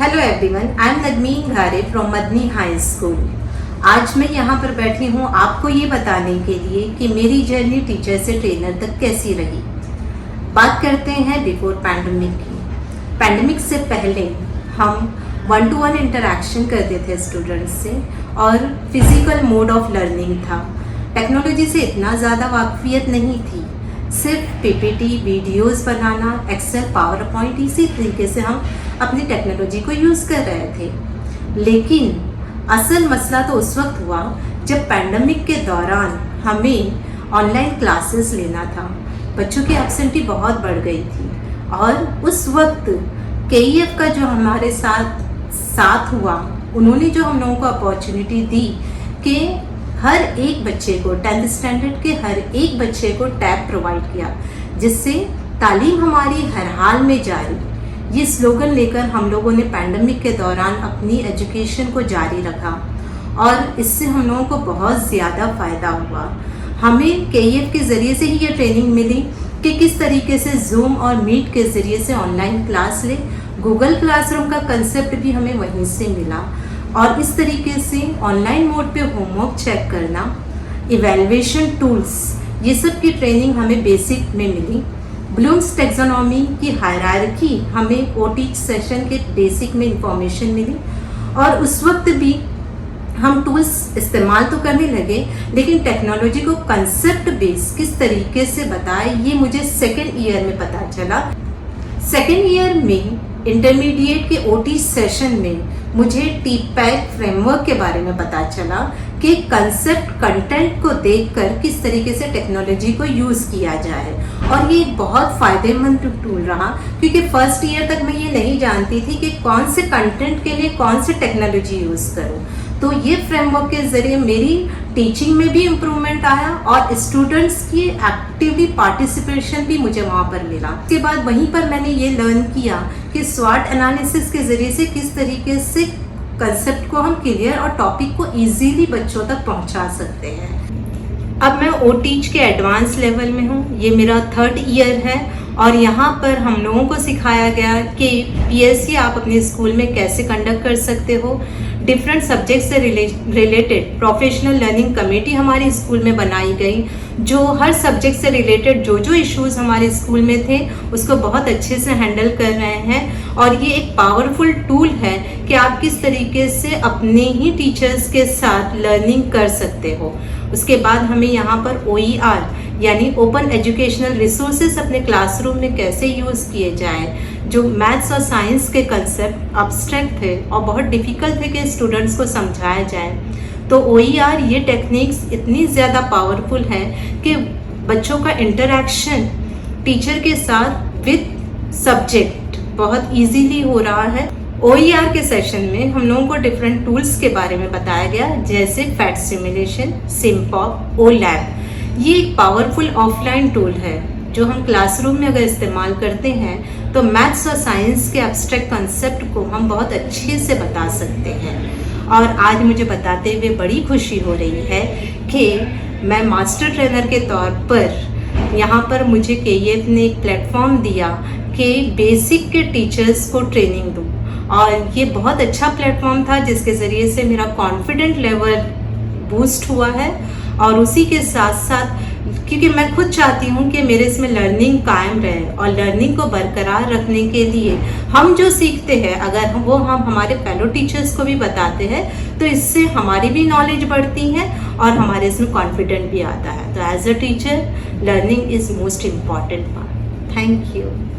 Hello everyone, I am Nadmeen Ghare from Madni high school. आज मैं यहाँ पर बैठी हूँ आपको ये बताने के लिए कि मेरी जर्नी टीचर से ट्रेनर तक कैसी रही। बात करते हैं बिफोर पैंडमिक की। पैंडमिक से पहले हम 1-to-1 इंटरेक्शन करते थे स्टूडेंट्स से और फिजिकल मोड ऑफ लर्निंग था। टेक्नोलॉजी से इतना ज़्यादा वाकफियत नहीं थी, सिर्फ पीपीटी वीडियोस बनाना, एक्सेल, पावर पॉइंट, इसी तरीके से हम अपनी टेक्नोलॉजी को यूज़ कर रहे थे। लेकिन असल मसला तो उस वक्त हुआ जब पैंडमिक के दौरान हमें ऑनलाइन क्लासेस लेना था। बच्चों की एब्सेंटी बहुत बढ़ गई थी और उस वक्त केईएफ का जो हमारे साथ हुआ, उन्होंने जो हम लोगों को अपॉर्चुनिटी दी कि हर एक बच्चे को 10th स्टैंडर्ड के हर एक बच्चे को टैब प्रोवाइड किया, जिससे तालीम हमारी हर हाल में जारी। ये स्लोगन लेकर हम लोगों ने पैंडमिक के दौरान अपनी एजुकेशन को जारी रखा और इससे हम लोगों को बहुत ज़्यादा फ़ायदा हुआ। हमें केईएफ के ज़रिए से ही ये ट्रेनिंग मिली कि किस तरीके से जूम और मीट के ज़रिए से ऑनलाइन क्लास ले। गूगल क्लासरूम का कंसेप्ट भी हमें वहीं से मिला और इस तरीके से ऑनलाइन मोड पे होमवर्क चेक करना, इवैल्यूएशन टूल्स, ये सब की ट्रेनिंग हमें बेसिक में मिली। ब्लूम्स टैक्सोनॉमी की हायरार्की हमें ओटी सेशन के बेसिक में इंफॉर्मेशन मिली और उस वक्त भी हम टूल्स इस्तेमाल तो करने लगे, लेकिन टेक्नोलॉजी को कंसेप्ट बेस किस तरीके से बताए ये मुझे सेकेंड ईयर में पता चला। सेकेंड ईयर में इंटरमीडिएट के ओटी सेशन में मुझे टीपैक फ्रेमवर्क के बारे में पता चला कि कंसेप्ट कंटेंट को देखकर किस तरीके से टेक्नोलॉजी को यूज़ किया जाए और ये एक बहुत फ़ायदेमंद टूल रहा, क्योंकि फर्स्ट ईयर तक मैं ये नहीं जानती थी कि कौन से कंटेंट के लिए कौन से टेक्नोलॉजी यूज़ करूँ। तो ये फ्रेमवर्क के ज़रिए मेरी टीचिंग में भी इम्प्रूवमेंट आया और स्टूडेंट्स की एक्टिवली पार्टिसिपेशन भी मुझे वहाँ पर मिला। उसके बाद वहीं पर मैंने ये लर्न किया कि स्वॉट एनालिसिस के ज़रिए से किस तरीके से कंसेप्ट को हम क्लियर और टॉपिक को इजीली बच्चों तक पहुँचा सकते हैं। अब मैं ओटीच के एडवांस लेवल में हूँ, ये मेरा 3rd ईयर है और यहाँ पर हम लोगों को सिखाया गया कि पीएससी आप अपने स्कूल में कैसे कंडक्ट कर सकते हो। डिफरेंट सब्जेक्ट से रिलेटेड प्रोफेशनल लर्निंग कमेटी हमारे स्कूल में बनाई गई, जो हर सब्जेक्ट से रिलेटेड जो इश्यूज़ हमारे स्कूल में थे उसको बहुत अच्छे से हैंडल कर रहे हैं और ये एक पावरफुल टूल है कि आप किस तरीके से अपने ही टीचर्स के साथ लर्निंग कर सकते हो। उसके बाद हमें यहाँ पर OER यानी ओपन एजुकेशनल रिसोर्सेज अपने क्लासरूम में कैसे यूज़ किए जाएं। जो मैथ्स और साइंस के कंसेप्ट अब्स्ट्रैक्ट थे और बहुत डिफ़िकल्ट थे कि स्टूडेंट्स को समझाया जाए, तो OER ये टेक्निक्स इतनी ज़्यादा पावरफुल है कि बच्चों का इंटरेक्शन टीचर के साथ विद सब्जेक्ट बहुत इजीली हो रहा है। OER के सेशन में हम लोगों को डिफरेंट टूल्स के बारे में बताया गया, जैसे फैट सिमुलेशन, सिम्पॉप, OLAB। ये एक पावरफुल ऑफलाइन टूल है जो हम क्लासरूम में अगर इस्तेमाल करते हैं तो मैथ्स और साइंस के एब्स्ट्रैक्ट कंसेप्ट को हम बहुत अच्छे से बता सकते हैं। और आज मुझे बताते हुए बड़ी खुशी हो रही है कि मैं मास्टर ट्रेनर के तौर पर यहाँ पर मुझे केईएफ ने एक प्लेटफॉर्म दिया कि बेसिक के टीचर्स को ट्रेनिंग दूँ और ये बहुत अच्छा प्लेटफॉर्म था जिसके ज़रिए से मेरा कॉन्फिडेंट लेवल बूस्ट हुआ है। और उसी के साथ साथ क्योंकि मैं खुद चाहती हूँ कि मेरे इसमें लर्निंग कायम रहे और लर्निंग को बरकरार रखने के लिए हम जो सीखते हैं अगर हम हमारे फेलो टीचर्स को भी बताते हैं तो इससे हमारी भी नॉलेज बढ़ती है और हमारे इसमें कॉन्फिडेंट भी आता है। तो as a teacher learning is most important part. Thank you.